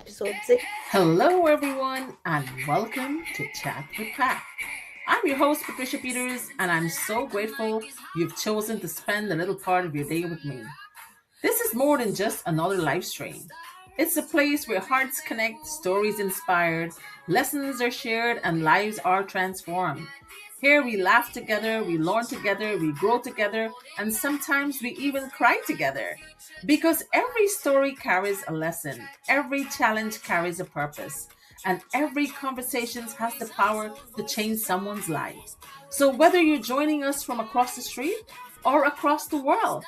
episode 6. Hello, everyone, and welcome to Chat with Pat. I'm your host, Patricia Peters, and I'm so grateful you've chosen to spend a little part of your day with me. This is more than just another live stream. It's a place where hearts connect, stories inspired, lessons are shared, and lives are transformed. Here we laugh together, we learn together, we grow together, and sometimes we even cry together. Because every story carries a lesson, every challenge carries a purpose, and every conversation has the power to change someone's life. So whether you're joining us from across the street or across the world,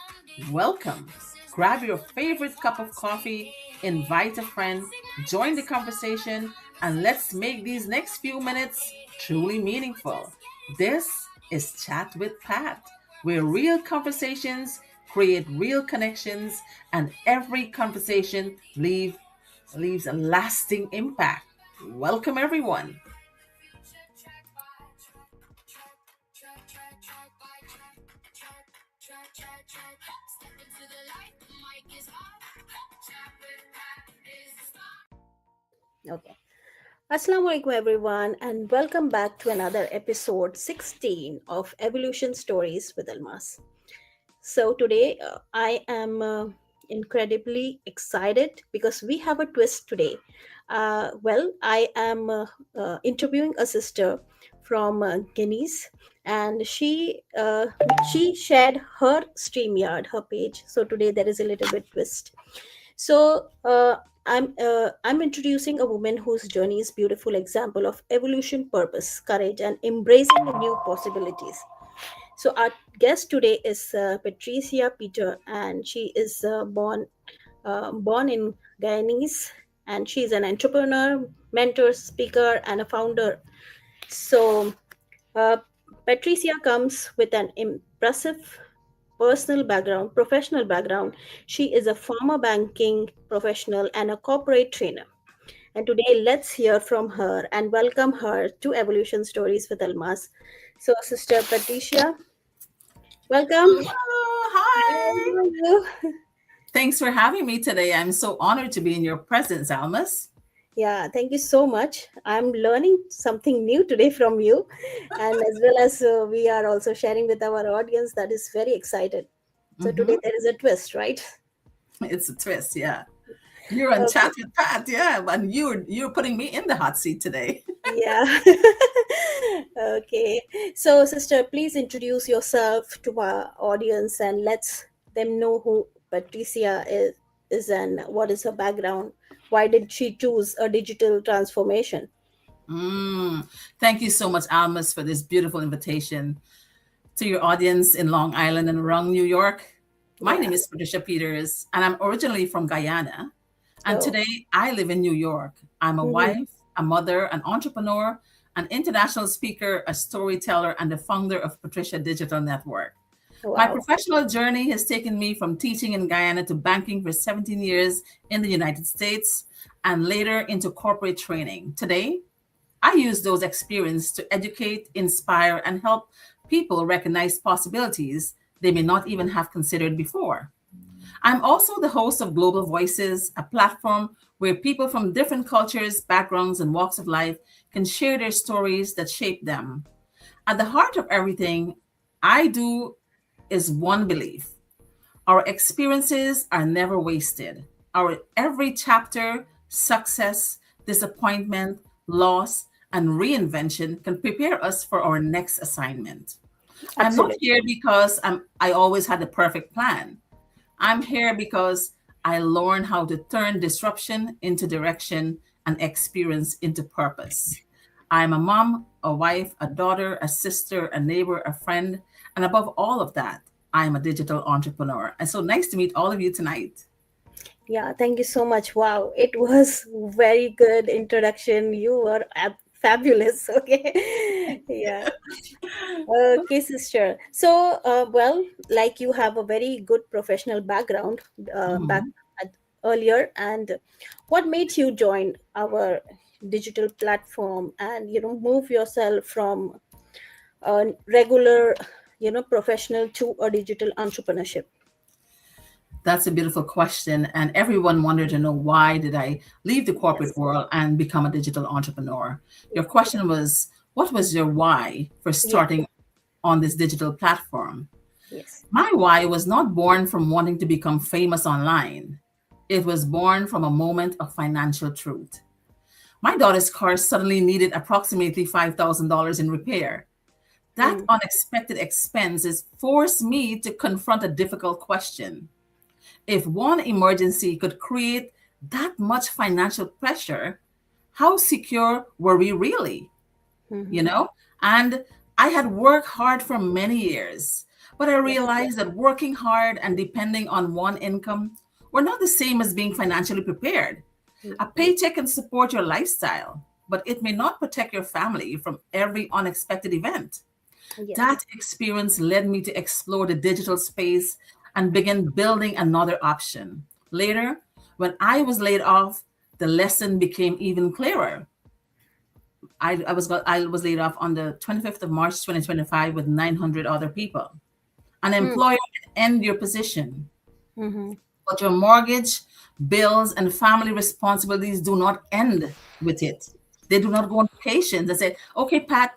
welcome. Grab your favorite cup of coffee, invite a friend, join the conversation, and let's make these next few minutes truly meaningful. This is Chat with Pat, where real conversations create real connections, and every conversation leaves a lasting impact. Welcome, everyone. Okay. Assalamu alaikum everyone and welcome back to another episode 16 of Evolution Stories with Almas. So today I am incredibly excited because we have a twist today. I am interviewing a sister from Guinea, and she shared her StreamYard, her page. So today there is a little bit twist. So I'm introducing a woman whose journey is beautiful example of evolution, purpose, courage, and embracing the new possibilities. So our guest today is Patricia Peter, and she is born in Guyanese, and she is an entrepreneur, mentor, speaker, and a founder. So uh, Patricia comes with an impressive personal background, professional background. She is a former banking professional and a corporate trainer. And today, let's hear from her and welcome her to Evolution Stories with Almas. So, Sister Patricia, welcome. Hello, How hi. are you? Thanks for having me today. I'm so honored to be in your presence, Almas. Yeah, thank you so much. I'm learning something new today from you, and as well as we are also sharing with our audience that is very excited. So hmm today there is a twist, right? It's a twist, yeah. You're on Chat Okay. with Pat, yeah, and you're putting me in the hot seat today. Yeah. Okay. So, sister, please introduce yourself to our audience and let's them know who Patricia is and what is her background. Why did she choose a digital transformation? Mm. Thank you so much, Almas, for this beautiful invitation to your audience in Long Island and around New York. My name Yeah. is Patricia Peters, and I'm originally from Guyana. And Oh. today I live in New York. I'm a Hmm. wife, a mother, an entrepreneur, an international speaker, a storyteller, and the founder of Patricia Digital Network. My Wow. professional journey has taken me from teaching in Guyana to banking for 17 years in the United States and later into corporate training. Today, I use those experiences to educate, inspire, and help people recognize possibilities they may not even have considered before. I'm also the host of Global Voices, a platform where people from different cultures, backgrounds, and walks of life can share their stories that shape them. At the heart of everything I do is one belief: our experiences are never wasted. Our every chapter, success, disappointment, loss, and reinvention can prepare us for our next assignment. I'm not Absolutely. here because I always had a perfect plan. I'm here because I learned how to turn disruption into direction and experience into purpose. I'm a mom, a wife, a daughter, a sister, a neighbor, a friend, and above all of that, I'm a digital entrepreneur. And so nice to meet all of you tonight. Yeah, thank you so much. Wow, it was very good introduction. You were fabulous. Okay. Yeah. Okay, sister. So, like you have a very good professional background back Mhm. earlier, and what made you join our digital platform and move yourself from a regular professional to a digital entrepreneurship? That's a beautiful question. And everyone wanted to know, why did I leave the corporate Yes. world and become a digital entrepreneur? Your Yeah. question was, what was your why for Yeah. starting on this digital platform? Yes. My why was not born from wanting to become famous online. It was born from a moment of financial truth. My daughter's car suddenly needed approximately $5,000 in repair. That Mm. unexpected expenses forced me to confront a difficult question. If one emergency could create that much financial pressure, how secure were we really? You Mm-hmm. know? And I had worked hard for many years, but I Yeah. realized that working hard and depending on one income were not the same as being financially prepared. Yeah. A paycheck can support your lifestyle, but it may not protect your family from every unexpected event. That Yes. experience led me to explore the digital space and begin building another option. Later, when I was laid off, the lesson became even clearer. I was laid off on the 25th of March 2025 with 900 other people. An Mm. employer can end your position, Mm-hmm. but your mortgage, bills, and family responsibilities do not end with it. They do not go on vacation. They say, okay, Pat,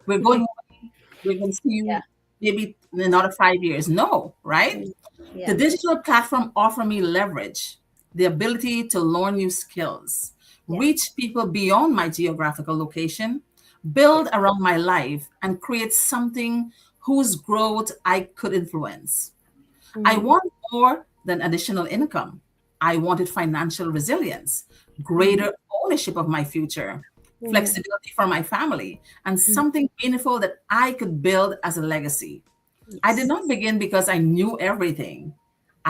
we're going away. We're going to see Yeah. you maybe in another 5 years. No, right? Mm. The Yeah. digital platform offer me leverage, the ability to learn new skills, Yeah. reach people beyond my geographical location, Yeah. build around my life, and create something whose growth I could influence. I Mm-hmm. want more than additional income. I wanted financial resilience, Mm-hmm. greater ownership of my future, Mm-hmm. flexibility for my family, and Mm. something meaningful that I could build as a legacy. I did Yes. not begin because I knew everything.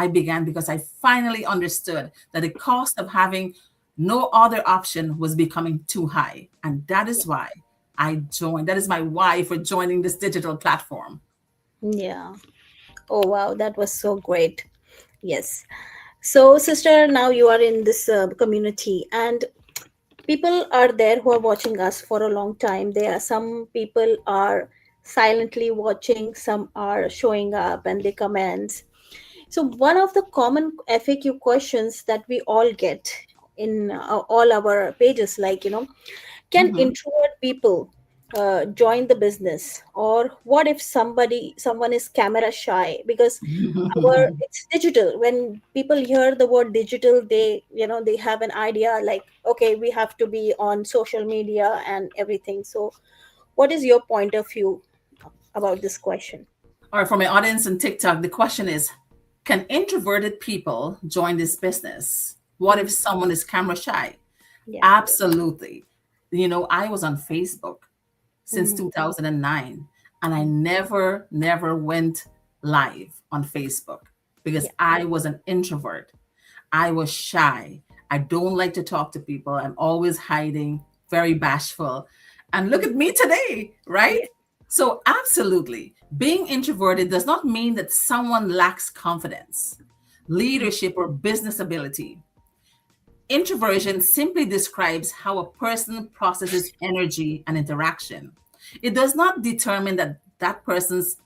I began because I finally understood that the cost of having no other option was becoming too high. And that Yeah. is why I joined. That is my why for joining this digital platform. Yeah. Oh wow, that was so great. Yes. So, sister, now you are in this community, and people are there who are watching us for a long time. There are some people are silently watching, some are showing up and they comment. So one of the common FAQ questions that we all get in all our pages, like, can Mhm. introvert people join the business, or what if someone is camera shy? Because our it's digital. When people hear the word digital, they have an idea like, okay, we have to be on social media and everything. So what is your point of view about this question? Or for my audience on TikTok, the question is, can introverted people join this business? What if Mhm. someone is camera shy? Yeah. Absolutely. I was on Facebook since Mhm. 2009, and I Mhm. never went live on Facebook because Yeah. I was an introvert. I was shy. I don't like to talk to people. I'm always hiding, very bashful. And look Mhm. at me today, right? Yeah. So, absolutely, being introverted does not mean that someone lacks confidence, Mhm. leadership, or business ability. Introversion simply describes how a person processes energy and interaction. It does not determine that person's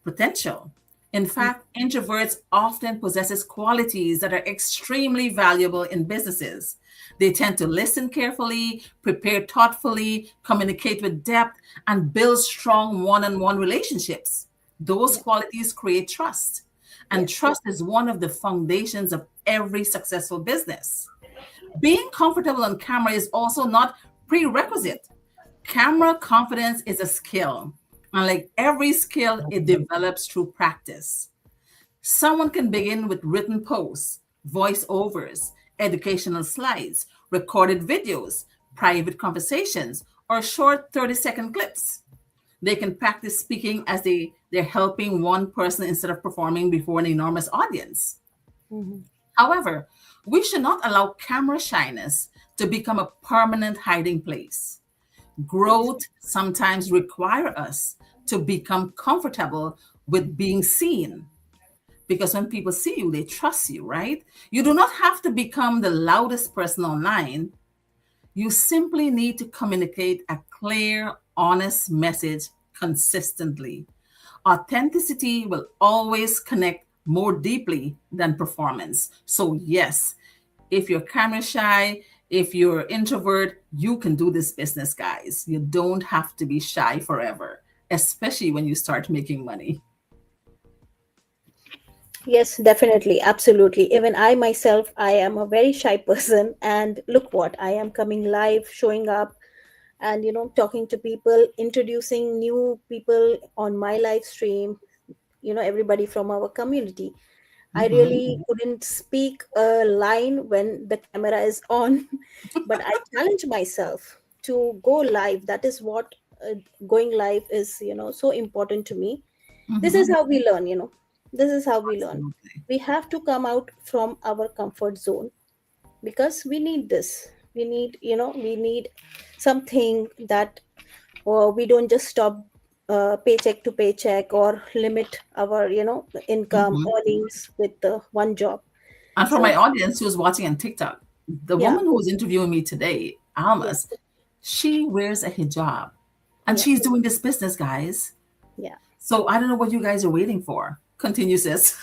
potential. In Mhm. fact, introverts often possesses qualities that are extremely valuable in businesses. They tend to listen carefully, prepare thoughtfully, communicate with depth, and build strong one-on-one relationships. Those Yeah. qualities create trust. And Yes. trust is one of the foundations of every successful business. Being comfortable on camera is also not prerequisite. Camera confidence is a skill. And like every skill, it develops through practice. Someone can begin with written posts, voiceovers, educational slides, recorded videos, private conversations, or short 30-second clips. They can practice speaking as they're helping one person instead of performing before an enormous audience. Mhm. However, we should not allow camera shyness to become a permanent hiding place. Yes. Growth sometimes require us to become comfortable with being seen, because when people see you, they trust you, right? You do not have to become the loudest person online. You simply need to communicate a clear, honest message consistently. Authenticity will always connect more deeply than performance. So, yes, if you're camera shy, if you're introvert, you can do this business, guys. You don't have to be shy forever, especially when you start making money. Yes, definitely, absolutely. Even I myself, I am a very shy person, and look what I am coming live, showing up, and talking to people, introducing new people on my live stream. Everybody from our community. I Mm-hmm, really couldn't speak a line when the camera is on, but I challenge myself to go live. That is what going live is, so important to me. This is mm-hmm. how we learn, this is how we learn. Absolutely. We have to come out from our comfort zone because we need this. We need something that, or we don't just stop paycheck to paycheck or limit our, income Mm-hmm. earnings with one job. And for So my audience who's watching on TikTok, the yeah, woman who's interviewing me today, yeah, Almas, she wears a hijab and yeah. she's doing this business, guys. Yeah. So I don't know what you guys are waiting for. Continue, sis.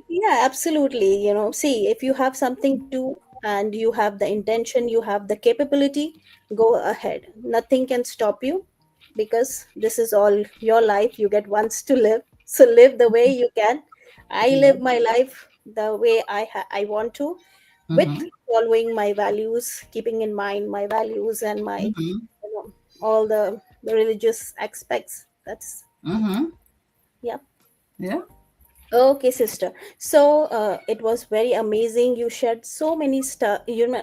Yeah, absolutely. See, if you have something to do and you have the intention, you have the capability, go ahead. Nothing can stop you because this is all your life. You get once to live. So live the way you can. I live my life the way I want to, with Mm-hmm, following my values, keeping in mind my values and my, mm-hmm, all the religious aspects. That's, mm-hmm. yeah. Yeah. Okay, sister. So it was very amazing. You shared so many stuff,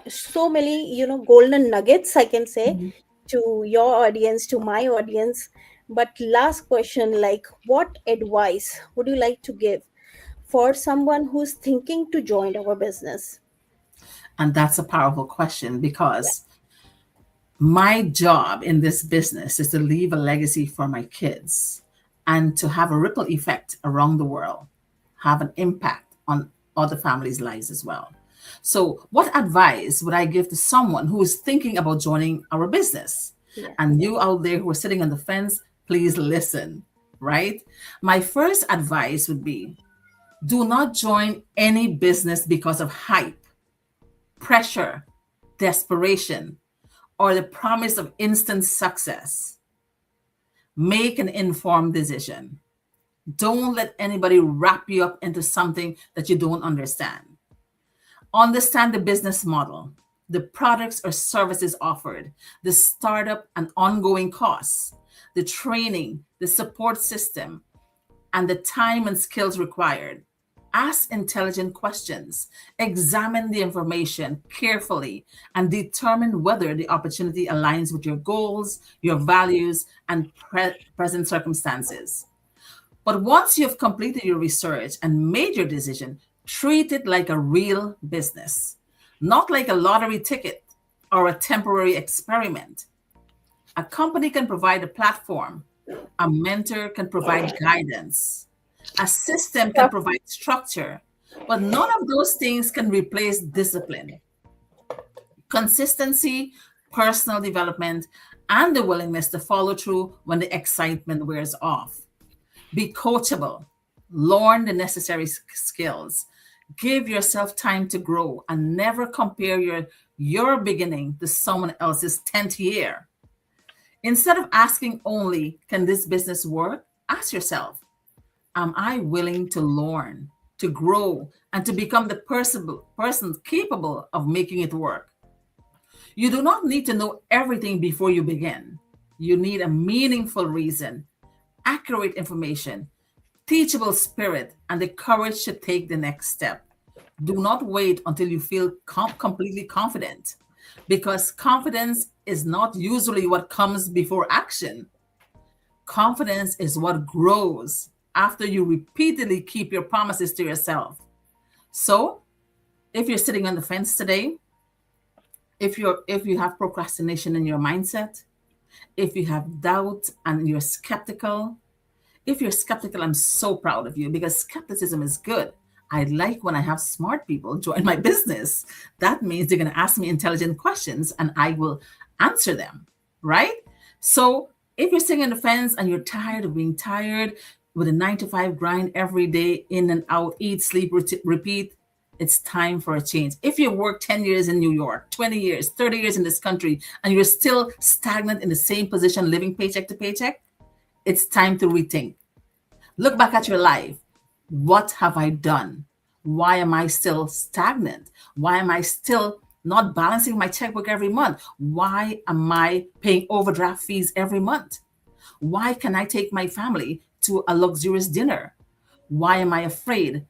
so many, golden nuggets, I can say, Mm-hmm. to your audience, to my audience. But last question, like, what advice would you like to give for someone who's thinking to join our business? And that's a powerful question Yeah, because my job in this business is to leave a legacy for my kids and to have a ripple effect around the world, have an impact on other families' lives as well. So, what advice would I give to someone who is thinking about joining our business? yeah, And you out there who are sitting on the fence, please listen, right? My first advice would be do not join any business because of hype, pressure, desperation, or the promise of instant success. Make an informed decision. Don't let anybody wrap you up into something that you don't understand. Understand the business model, the products or services offered, the startup and ongoing costs, the training, the support system, and the time and skills required. Ask intelligent questions, examine the information carefully, and determine whether the opportunity aligns with your goals, your values, and present circumstances. But once you've completed your research and made your decision, treat it like a real business, not like a lottery ticket or a temporary experiment. A company can provide a platform, a mentor can provide guidance, a system can provide structure, but none of those things can replace discipline, consistency, personal development, and the willingness to follow through when the excitement wears off. Be coachable, learn the necessary skills, give yourself time to grow, and never compare your beginning to someone else's 10th year. Instead of asking only, can this business work? Ask yourself, am I willing to learn, to grow, and to become the person capable of making it work? You do not need to know everything before you begin. You need a meaningful reason, accurate information, teachable spirit, and the courage to take the next step. Do not wait until you feel completely confident because confidence is not usually what comes before action. Confidence is what grows after you repeatedly keep your promises to yourself. So, if you're sitting on the fence today, if you have procrastination in your mindset, if you have doubt and you're skeptical, if you're skeptical, I'm so proud of you because skepticism is good. I like when I have smart people join my business. That means they're going to ask me intelligent questions and I will answer them, right? So if you're sitting on the fence and you're tired of being tired, with a 9 to 5 grind every day, in and out, eat, sleep, repeat. It's time for a change. If you work 10 years in New York, 20 years, 30 years in this country, and you're still stagnant in the same position, living paycheck to paycheck, it's time to rethink. Look back at your life. What have I done? Why am I still stagnant? Why am I still not balancing my checkbook every month? Why am I paying overdraft fees every month? Why can I take my family to a luxurious dinner? Why am I afraid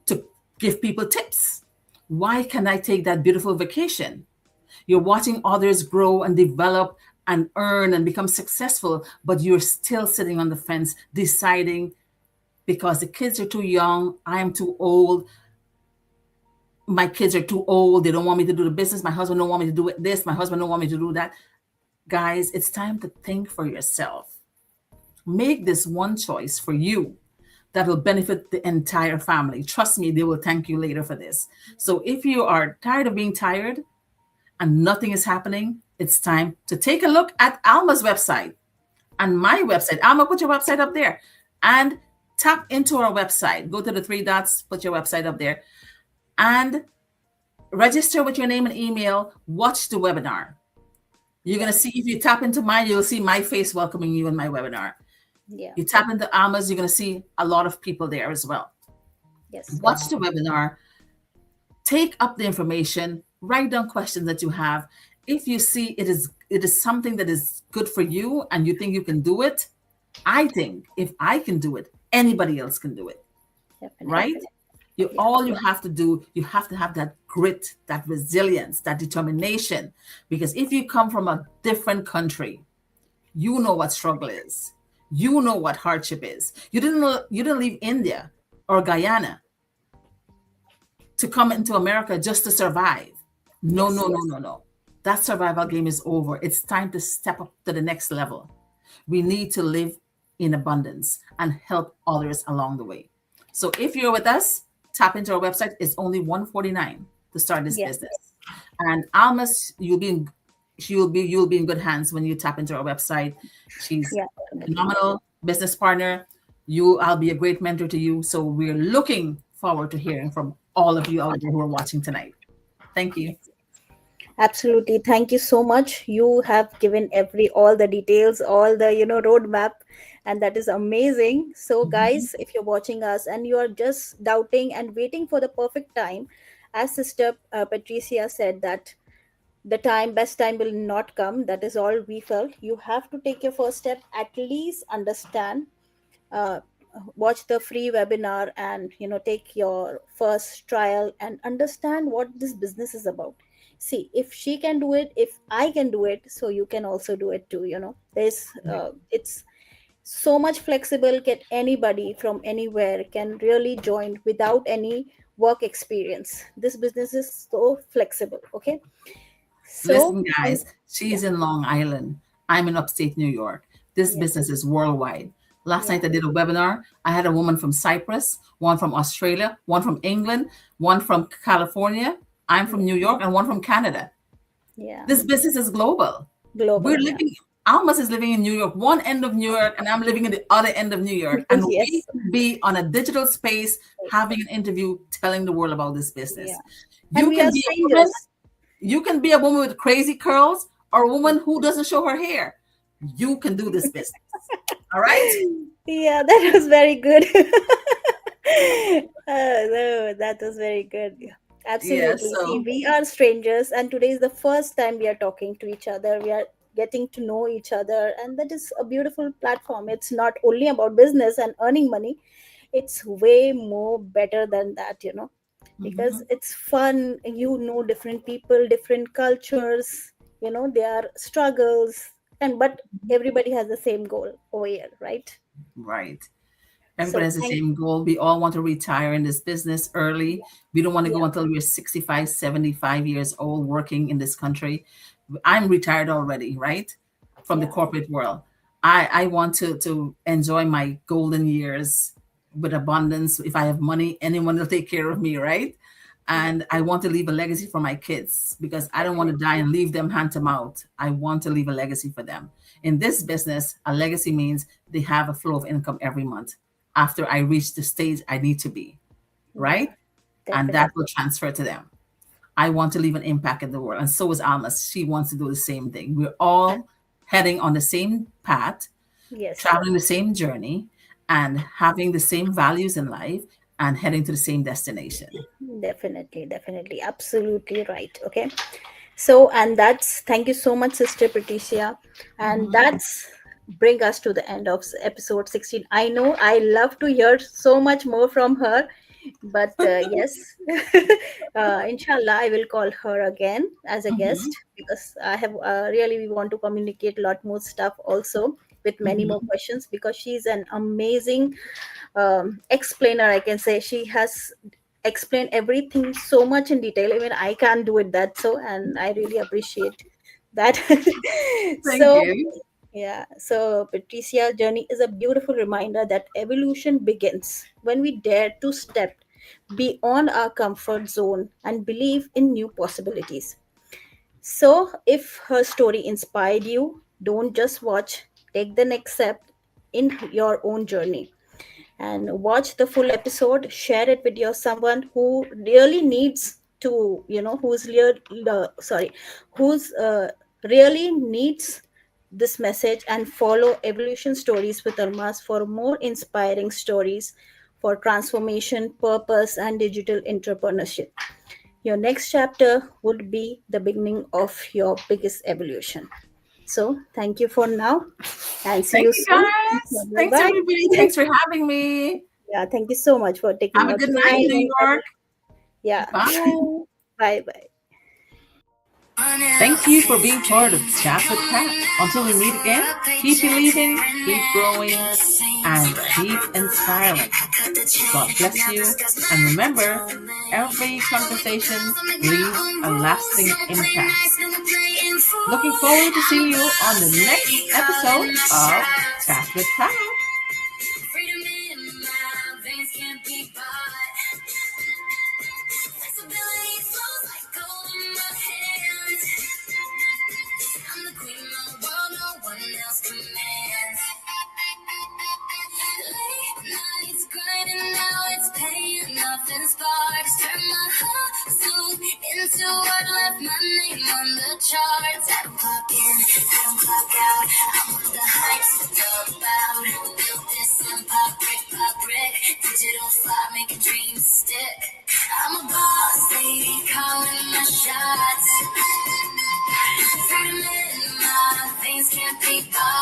to give people tips? Why can I take that beautiful vacation? You're watching others grow and develop and earn and become successful, but you're still sitting on the fence deciding because the kids are too young, I am too old, my kids are too old, they don't want me to do the business, my husband don't want me to do this, my husband don't want me to do that. Guys, it's time to think for yourself. Make this one choice for you that will benefit the entire family. Trust me, they will thank you later for this. So if you are tired of being tired and nothing is happening, it's time to take a look at Alma's website and my website. Alma, put your website up there and tap into our website. Go to the three dots, put your website up there, and register with your name and email. Watch the webinar. You're going to see, if you tap into mine, you'll see my face welcoming you in my webinar. Yeah. You tap into Alma's, you're going to see a lot of people there as well. Yes. Watch the webinar, take up the information, write down questions that you have. If you see it is something that is good for you and you think you can do it, I think if I can do it, anybody else can do it. Definitely. Right? Yeah. All you have to do, you have to have that grit, that resilience, that determination. Because if you come from a different country, you know what struggle is. You know what hardship is. You didn't leave India or Guyana to come into America just to survive. No, Yes. no, no, no, no. That survival game is over. It's time to step up to the next level. We need to live in abundance and help others along the way. So if you're with us, tap into our website. It's only $149 to start this Yeah. business. And Almas, you'll be in good hands when you tap into our website. She's Yeah. a Definitely. phenomenal business partner. I'll be a great mentor to you. So we're looking forward to hearing from all of you out there who are watching tonight. Thank you. Absolutely. Thank you so much. You have given all the details, all the, roadmap, and that is amazing. So, Mhm. guys, if you're watching us and you are just doubting and waiting for the perfect time, as Sister Patricia said, that the best time will not come. That is all we felt. You have to take your first step, at least understand, uh, watch the free webinar, and take your first trial and understand what this business is about. See, if she can do it, if I can do it, so you can also do it too. There's it's so much flexible. Get anybody from anywhere can really join without any work experience. This business is so flexible. Okay. So, Listen, and guys, yeah. she's in Long Island. I'm in upstate New York. This Yeah. business is worldwide. Last Yeah. night I did a webinar. I had a woman from Cyprus, one from Australia, one from England, one from California. I'm from Yeah. New York, and one from Canada. Yeah. This business is global. Global. We're Yeah. living, Almas is living in New York, one end of New York, and I'm living in the other end of New York. And we Yes. can be on a digital space having an interview telling the world about this Yeah. business. And You we are can be a woman strangers. you can be a woman with crazy curls or a woman who doesn't show her hair. You can do this business. All right? Yeah, that was very good. No, that was very good. Yeah, Yeah. absolutely. See, So, we are strangers, and today is the first time we are talking to each other. We are getting to know each other, and that is a beautiful platform. It's not only about business and earning money, it's way more better than that, because mhm, it's fun. You know different people, different cultures, their struggles, and but everybody has the same goal over here, right? right. Everybody So has the thank same goal. We all want to retire in this business early. We don't want to yeah, go until we're 65, 75 years old working in this country. I'm retired already, right? From the yeah, corporate world. I want to enjoy my golden years with abundance. If I have money, anyone will take care of me, right? yeah, And I want to leave a legacy for my kids because I don't want to definitely. die and leave them hand to mouth. I want to leave a legacy for them. In this business, a legacy means they have a flow of income every month. after I reach the stage I need to be, right? Yeah, And that will definitely. transfer to them. I want to leave an impact in the world. And so is Almas. She wants to do the same thing. We're Uh, all heading on the same path, yes, traveling the same journey, and having the same values in life and heading to the same destination. definitely, definitely. Absolutely right. Okay. So, and that's thank you so much, Sister Patricia. And Mhm. that's bring us to the end of episode 16. I know I love to hear so much more from her, but yes, inshallah, I will call her again as a Mhm. guest because I have really we want to communicate a lot more stuff also with many more Mhm. questions because she's an amazing explainer. I can say she has explained everything so much in detail. Even I can't do it that so, and I really appreciate that. Thank So you. yeah, so Patricia's journey is a beautiful reminder that evolution begins when we dare to step beyond our comfort zone and believe in new possibilities. So, if her story inspired you, don't just watch, take the next step in your own journey and watch the full episode, share it with your someone who really needs to, who's sorry, who's really needs this message, and follow evolution stories with Almas for more inspiring stories for transformation, purpose, and digital entrepreneurship. Your next chapter would be the beginning of your biggest evolution. So thank you for now and see Thank you you, soon. guys. Bye Thanks, bye. everybody. Thanks for having me. Yeah, thank you so much for taking Have a out good your night, time New and York. yeah, Bye. bye bye. Thank you for being part of Chat with Pat. Until we meet again, keep believing, keep growing, and keep inspiring. God bless you. And remember, every conversation leaves a lasting impact. Looking forward to seeing you on the next episode of Chat with Pat. Freedom in my veins can't be bought. Flexibility flows like gold in my hands. I'm the queen of the world, no one else commands. Late nights grinding, now it's paying off in sparks. Turn my hustle into what left my name on the charts. I don't clock in, I don't clock out. I'm on the heights, it's all about. Built this empire brick by brick. Digital fly, making dreams stick. I'm a boss lady, calling my shots. Freedom in my veins can't be bought.